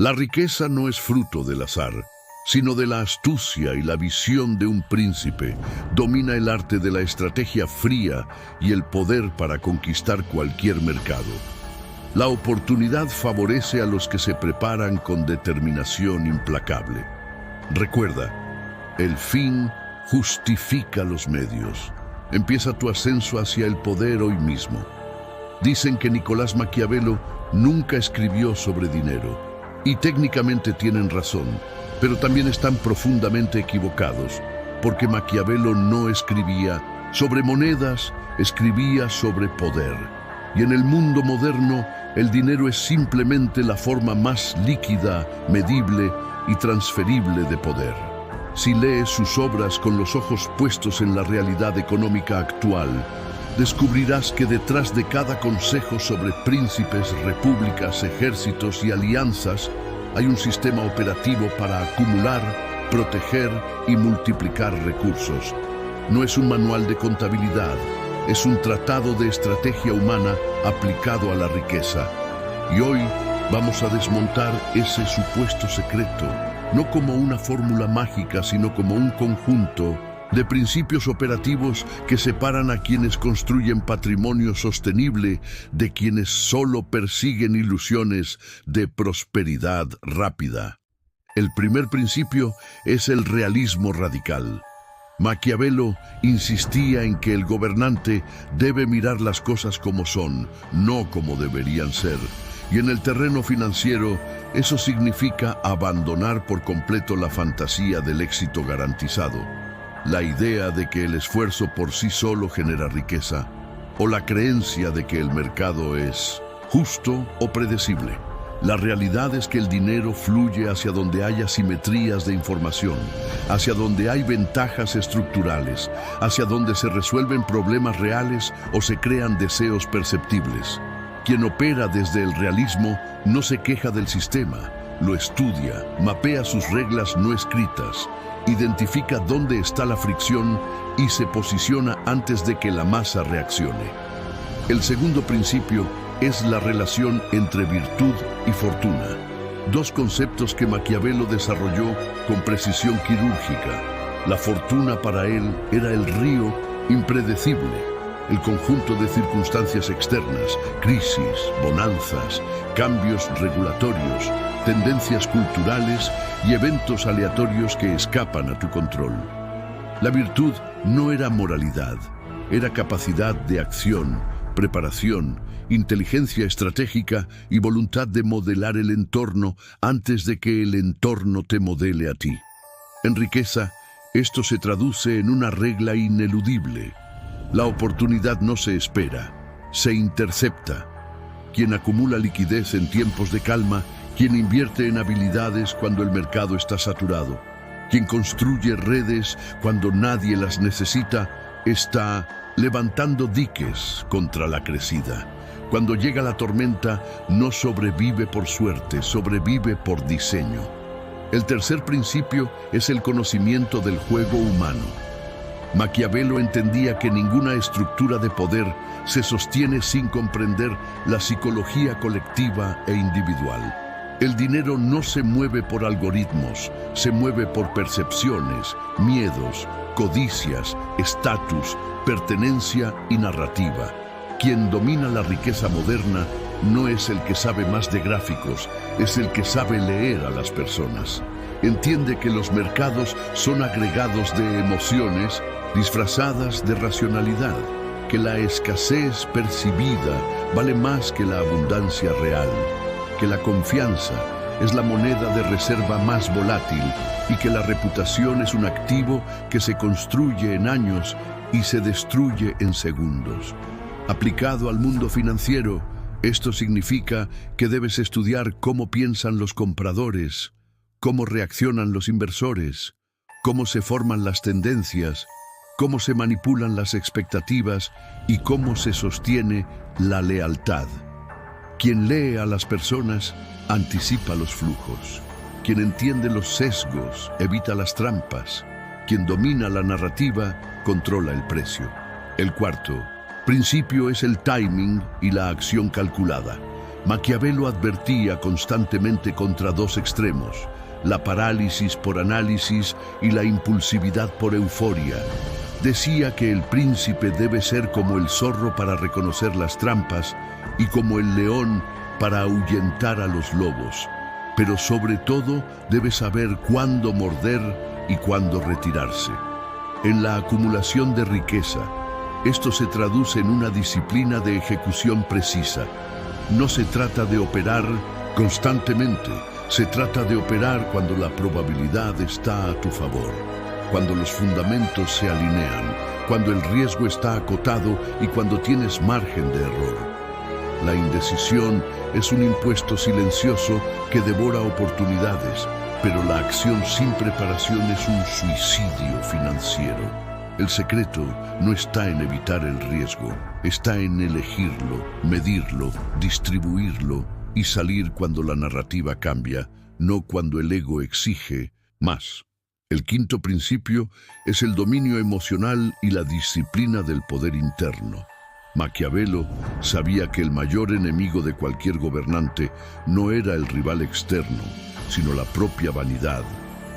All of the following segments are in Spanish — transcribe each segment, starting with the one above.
La riqueza no es fruto del azar, sino de la astucia y la visión de un príncipe. Domina el arte de la estrategia fría y el poder para conquistar cualquier mercado. La oportunidad favorece a los que se preparan con determinación implacable. Recuerda, el fin justifica los medios. Empieza tu ascenso hacia el poder hoy mismo. Dicen que Nicolás Maquiavelo nunca escribió sobre dinero. Y técnicamente tienen razón, pero también están profundamente equivocados, porque Maquiavelo no escribía sobre monedas, escribía sobre poder. Y en el mundo moderno, el dinero es simplemente la forma más líquida, medible y transferible de poder. Si lees sus obras con los ojos puestos en la realidad económica actual, descubrirás que detrás de cada consejo sobre príncipes, repúblicas, ejércitos y alianzas hay un sistema operativo para acumular, proteger y multiplicar recursos. No es un manual de contabilidad, es un tratado de estrategia humana aplicado a la riqueza. Y hoy vamos a desmontar ese supuesto secreto, no como una fórmula mágica, sino como un conjunto de principios operativos que separan a quienes construyen patrimonio sostenible de quienes solo persiguen ilusiones de prosperidad rápida. El primer principio es el realismo radical. Maquiavelo insistía en que el gobernante debe mirar las cosas como son, no como deberían ser. Y en el terreno financiero, eso significa abandonar por completo la fantasía del éxito garantizado. La idea de que el esfuerzo por sí solo genera riqueza, o la creencia de que el mercado es justo o predecible. La realidad es que el dinero fluye hacia donde haya simetrías de información, hacia donde hay ventajas estructurales, hacia donde se resuelven problemas reales o se crean deseos perceptibles. Quien opera desde el realismo no se queja del sistema, lo estudia, mapea sus reglas no escritas, identifica dónde está la fricción y se posiciona antes de que la masa reaccione. El segundo principio es la relación entre virtud y fortuna, dos conceptos que Maquiavelo desarrolló con precisión quirúrgica. La fortuna para él era el río impredecible, el conjunto de circunstancias externas, crisis, bonanzas, cambios regulatorios, tendencias culturales y eventos aleatorios que escapan a tu control. La virtud no era moralidad, era capacidad de acción, preparación, inteligencia estratégica y voluntad de modelar el entorno antes de que el entorno te modele a ti. En riqueza, esto se traduce en una regla ineludible. La oportunidad no se espera, se intercepta. Quien acumula liquidez en tiempos de calma, quien invierte en habilidades cuando el mercado está saturado, quien construye redes cuando nadie las necesita, está levantando diques contra la crecida. Cuando llega la tormenta, no sobrevive por suerte, sobrevive por diseño. El tercer principio es el conocimiento del juego humano. Maquiavelo entendía que ninguna estructura de poder se sostiene sin comprender la psicología colectiva e individual. El dinero no se mueve por algoritmos, se mueve por percepciones, miedos, codicias, estatus, pertenencia y narrativa. Quien domina la riqueza moderna no es el que sabe más de gráficos, es el que sabe leer a las personas. Entiende que los mercados son agregados de emociones disfrazadas de racionalidad, que la escasez percibida vale más que la abundancia real, que la confianza es la moneda de reserva más volátil y que la reputación es un activo que se construye en años y se destruye en segundos. Aplicado al mundo financiero, esto significa que debes estudiar cómo piensan los compradores, cómo reaccionan los inversores, cómo se forman las tendencias, cómo se manipulan las expectativas y cómo se sostiene la lealtad. Quien lee a las personas anticipa los flujos. Quien entiende los sesgos evita las trampas. Quien domina la narrativa controla el precio. El cuarto principio es el timing y la acción calculada. Maquiavelo advertía constantemente contra dos extremos: la parálisis por análisis y la impulsividad por euforia. Decía que el príncipe debe ser como el zorro para reconocer las trampas y como el león para ahuyentar a los lobos. Pero sobre todo debe saber cuándo morder y cuándo retirarse. En la acumulación de riqueza, esto se traduce en una disciplina de ejecución precisa. No se trata de operar constantemente, se trata de operar cuando la probabilidad está a tu favor, cuando los fundamentos se alinean, cuando el riesgo está acotado y cuando tienes margen de error. La indecisión es un impuesto silencioso que devora oportunidades, pero la acción sin preparación es un suicidio financiero. El secreto no está en evitar el riesgo, está en elegirlo, medirlo, distribuirlo y salir cuando la narrativa cambia, no cuando el ego exige más. El quinto principio es el dominio emocional y la disciplina del poder interno. Maquiavelo sabía que el mayor enemigo de cualquier gobernante no era el rival externo, sino la propia vanidad,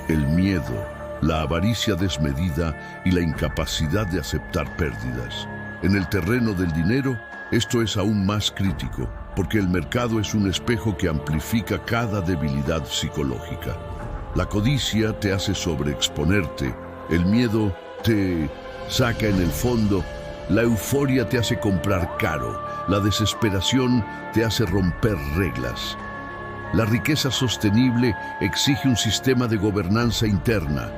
el miedo, la avaricia desmedida y la incapacidad de aceptar pérdidas. En el terreno del dinero, esto es aún más crítico, porque el mercado es un espejo que amplifica cada debilidad psicológica. La codicia te hace sobreexponerte, el miedo te saca en el fondo, la euforia te hace comprar caro, la desesperación te hace romper reglas. La riqueza sostenible exige un sistema de gobernanza interna,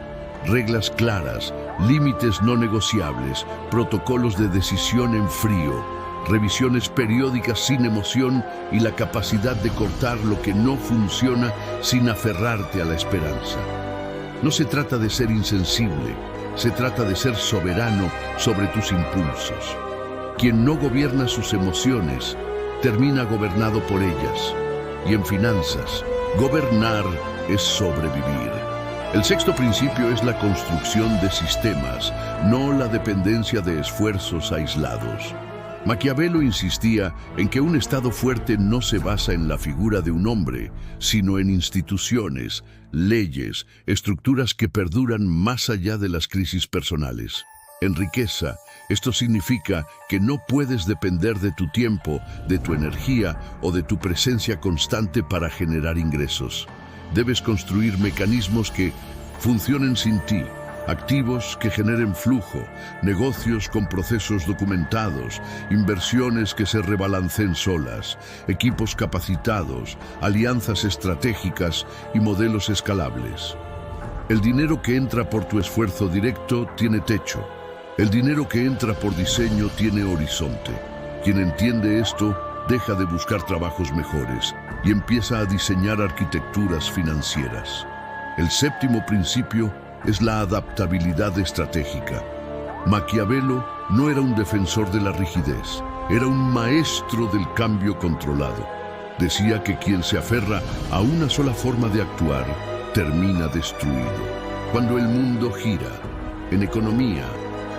reglas claras, límites no negociables, protocolos de decisión en frío, revisiones periódicas sin emoción y la capacidad de cortar lo que no funciona sin aferrarte a la esperanza. No se trata de ser insensible, se trata de ser soberano sobre tus impulsos. Quien no gobierna sus emociones, termina gobernado por ellas. Y en finanzas, gobernar es sobrevivir. El sexto principio es la construcción de sistemas, no la dependencia de esfuerzos aislados. Maquiavelo insistía en que un Estado fuerte no se basa en la figura de un hombre, sino en instituciones, leyes, estructuras que perduran más allá de las crisis personales. En riqueza, esto significa que no puedes depender de tu tiempo, de tu energía o de tu presencia constante para generar ingresos. Debes construir mecanismos que funcionen sin ti, activos que generen flujo, negocios con procesos documentados, inversiones que se rebalanceen solas, equipos capacitados, alianzas estratégicas y modelos escalables. El dinero que entra por tu esfuerzo directo tiene techo. El dinero que entra por diseño tiene horizonte. Quien entiende esto deja de buscar trabajos mejores y empieza a diseñar arquitecturas financieras. El séptimo principio es la adaptabilidad estratégica. Maquiavelo no era un defensor de la rigidez, era un maestro del cambio controlado. Decía que quien se aferra a una sola forma de actuar termina destruido. Cuando el mundo gira, en economía,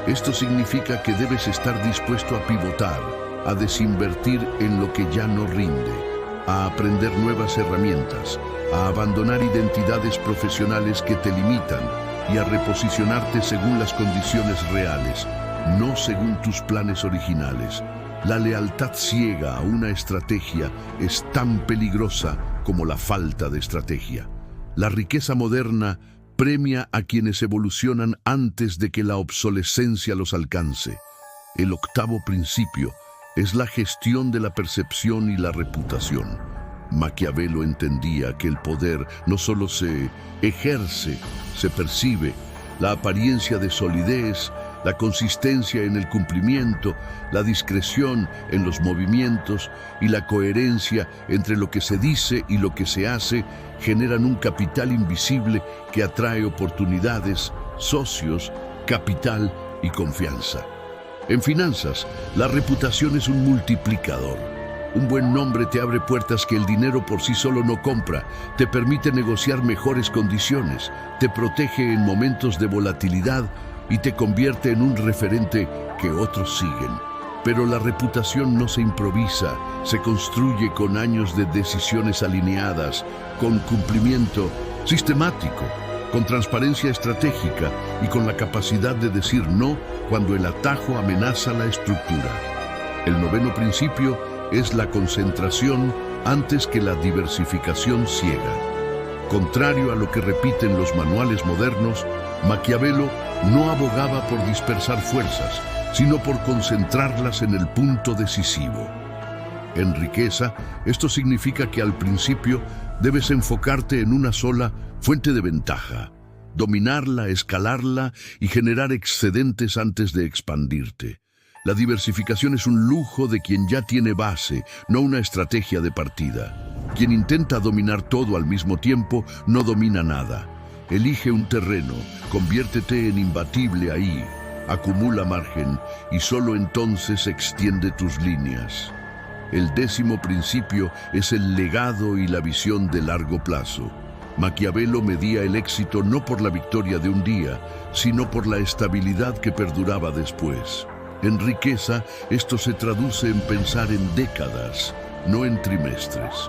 esto significa que debes estar dispuesto a pivotar, a desinvertir en lo que ya no rinde, a aprender nuevas herramientas, a abandonar identidades profesionales que te limitan y a reposicionarte según las condiciones reales, no según tus planes originales. La lealtad ciega a una estrategia es tan peligrosa como la falta de estrategia. La riqueza moderna premia a quienes evolucionan antes de que la obsolescencia los alcance. El octavo principio es la gestión de la percepción y la reputación. Maquiavelo entendía que el poder no solo se ejerce, se percibe. La apariencia de solidez, la consistencia en el cumplimiento, la discreción en los movimientos y la coherencia entre lo que se dice y lo que se hace generan un capital invisible que atrae oportunidades, socios, capital y confianza. En finanzas, la reputación es un multiplicador. Un buen nombre te abre puertas que el dinero por sí solo no compra, te permite negociar mejores condiciones, te protege en momentos de volatilidad y te convierte en un referente que otros siguen. Pero la reputación no se improvisa, se construye con años de decisiones alineadas, con cumplimiento sistemático, con transparencia estratégica y con la capacidad de decir no cuando el atajo amenaza la estructura. El noveno principio es la concentración antes que la diversificación ciega. Contrario a lo que repiten los manuales modernos, Maquiavelo no abogaba por dispersar fuerzas, sino por concentrarlas en el punto decisivo. En riqueza, esto significa que al principio debes enfocarte en una sola fuente de ventaja, dominarla, escalarla y generar excedentes antes de expandirte. La diversificación es un lujo de quien ya tiene base, no una estrategia de partida. Quien intenta dominar todo al mismo tiempo no domina nada. Elige un terreno, conviértete en imbatible ahí, acumula margen y solo entonces extiende tus líneas. El décimo principio es el legado y la visión de largo plazo. Maquiavelo medía el éxito no por la victoria de un día, sino por la estabilidad que perduraba después. En riqueza, esto se traduce en pensar en décadas, no en trimestres.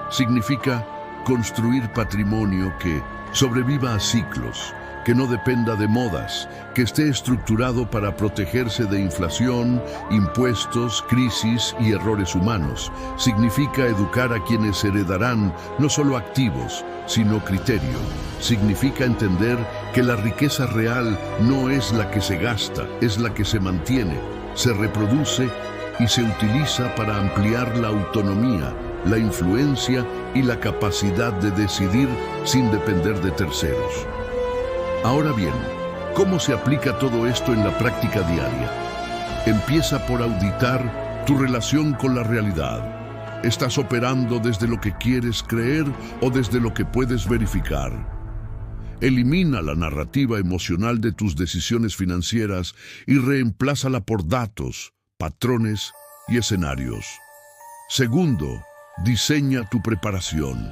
Significa construir patrimonio que sobreviva a ciclos, que no dependa de modas, que esté estructurado para protegerse de inflación, impuestos, crisis y errores humanos. Significa educar a quienes heredarán no solo activos, sino criterio. Significa entender que la riqueza real no es la que se gasta, es la que se mantiene, se reproduce y se utiliza para ampliar la autonomía, la influencia y la capacidad de decidir sin depender de terceros. Ahora bien, ¿cómo se aplica todo esto en la práctica diaria? Empieza por auditar tu relación con la realidad. ¿Estás operando desde lo que quieres creer o desde lo que puedes verificar? Elimina la narrativa emocional de tus decisiones financieras y reemplázala por datos, patrones y escenarios. Segundo, diseña tu preparación.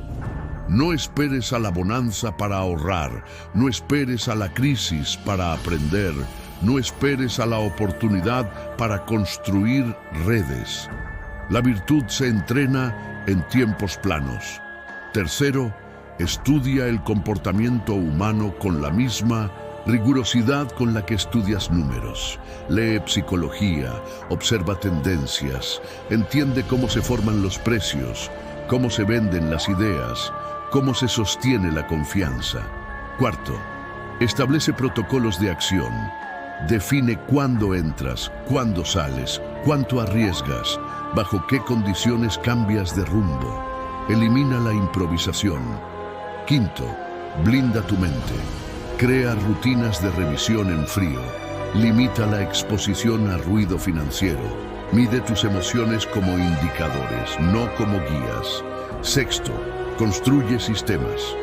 No esperes a la bonanza para ahorrar, no esperes a la crisis para aprender, no esperes a la oportunidad para construir redes. La virtud se entrena en tiempos planos. Tercero, estudia el comportamiento humano con la misma rigurosidad con la que estudias números. Lee psicología, observa tendencias, entiende cómo se forman los precios, cómo se venden las ideas, cómo se sostiene la confianza. Cuarto, establece protocolos de acción. Define cuándo entras, cuándo sales, cuánto arriesgas, bajo qué condiciones cambias de rumbo. Elimina la improvisación. Quinto, blinda tu mente. Crea rutinas de revisión en frío. Limita la exposición a ruido financiero. Mide tus emociones como indicadores, no como guías. Sexto, construye sistemas.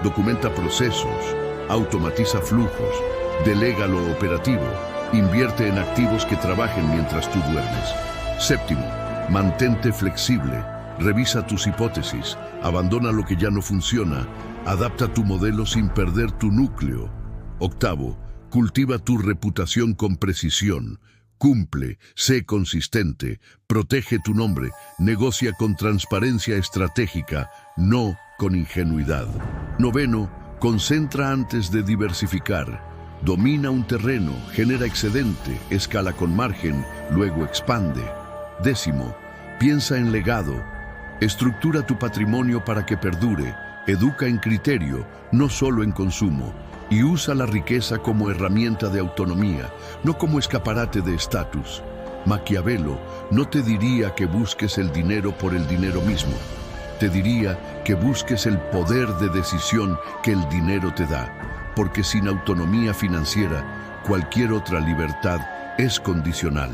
Documenta procesos. Automatiza flujos. Delega lo operativo. Invierte en activos que trabajen mientras tú duermes. Séptimo, mantente flexible. Revisa tus hipótesis. Abandona lo que ya no funciona. Adapta tu modelo sin perder tu núcleo. Octavo, cultiva tu reputación con precisión. Cumple, sé consistente, protege tu nombre, negocia con transparencia estratégica, no con ingenuidad. Noveno, concentra antes de diversificar. Domina un terreno, genera excedente, escala con margen, luego expande. Décimo, piensa en legado. Estructura tu patrimonio para que perdure. Educa en criterio, no solo en consumo, y usa la riqueza como herramienta de autonomía, no como escaparate de estatus. Maquiavelo no te diría que busques el dinero por el dinero mismo. Te diría que busques el poder de decisión que el dinero te da, porque sin autonomía financiera, cualquier otra libertad es condicional.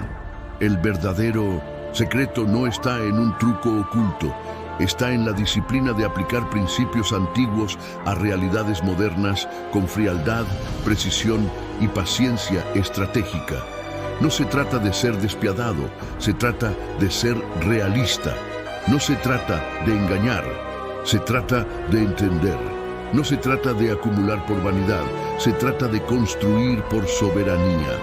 El verdadero secreto no está en un truco oculto, está en la disciplina de aplicar principios antiguos a realidades modernas con frialdad, precisión y paciencia estratégica. No se trata de ser despiadado, se trata de ser realista. No se trata de engañar, se trata de entender. No se trata de acumular por vanidad, se trata de construir por soberanía.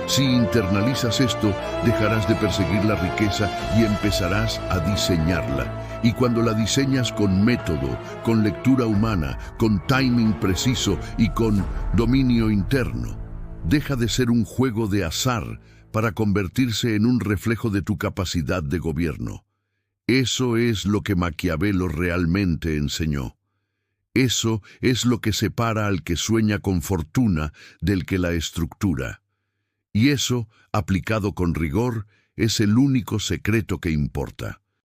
Si internalizas esto, dejarás de perseguir la riqueza y empezarás a diseñarla. Y cuando la diseñas con método, con lectura humana, con timing preciso y con dominio interno, deja de ser un juego de azar para convertirse en un reflejo de tu capacidad de gobierno. Eso es lo que Maquiavelo realmente enseñó. Eso es lo que separa al que sueña con fortuna del que la estructura. Y eso, aplicado con rigor, es el único secreto que importa.